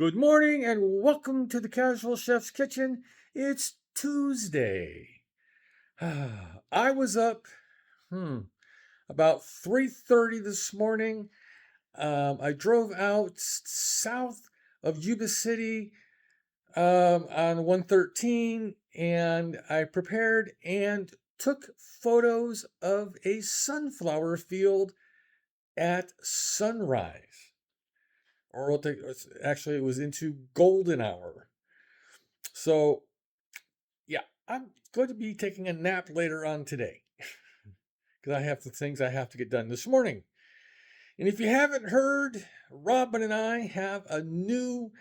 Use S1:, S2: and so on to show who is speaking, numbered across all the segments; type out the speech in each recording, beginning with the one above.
S1: Good morning and welcome to the Casual Chef's Kitchen. It's Tuesday. I was up about 3:30 this morning. I drove out south of Yuba City on 113 and I prepared and took photos of a sunflower field at sunrise. Actually, it was into golden hour. So, yeah, I'm going to be taking a nap later on today because I have the things I have to get done this morning. And if you haven't heard, Robin and I have a new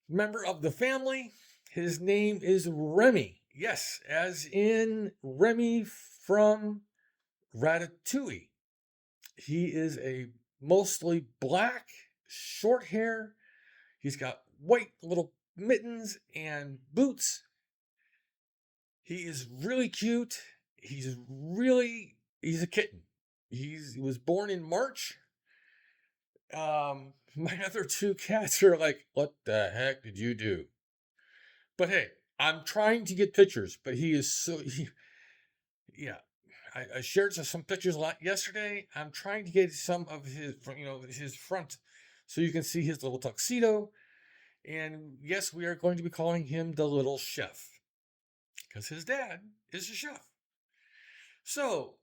S1: member of the family. His name is Remy. Yes, as in Remy from Ratatouille. He is a mostly black, short hair. He's got white little mittens and boots. He is really cute. He's a kitten. He was born in March. My other two cats are like, what the heck did you do? But hey, I'm trying to get pictures, but yeah. I shared some pictures yesterday. I'm trying to get some of his front so you can see his little tuxedo. And yes, we are going to be calling him the little chef because his dad is a chef. So,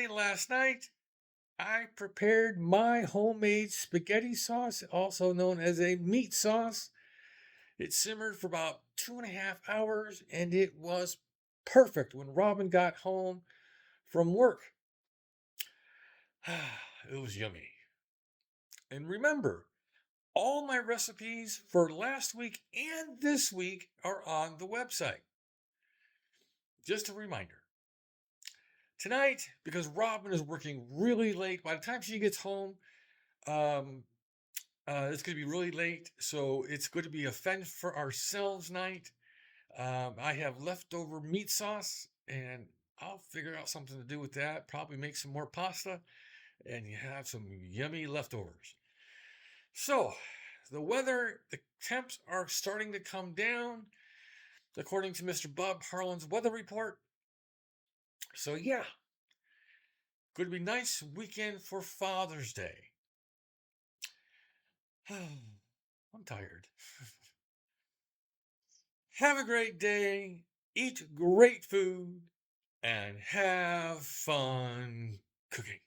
S1: last night, I prepared my homemade spaghetti sauce, also known as a meat sauce. It simmered for about 2.5 hours and it was perfect when Robin got home from work. It was yummy. And remember, all my recipes for last week and this week are on the website. Just a reminder. Tonight, because Robin is working really late, by the time she gets home, um, it's going to be really late, so it's going to be a fend for ourselves night. I have leftover meat sauce, and I'll figure out something to do with that. Probably make some more pasta, and you have some yummy leftovers. So, the temps are starting to come down, according to Mr. Bob Harlan's weather report. So, yeah, going to be nice weekend for Father's Day. I'm tired. Have a great day, eat great food, and have fun cooking.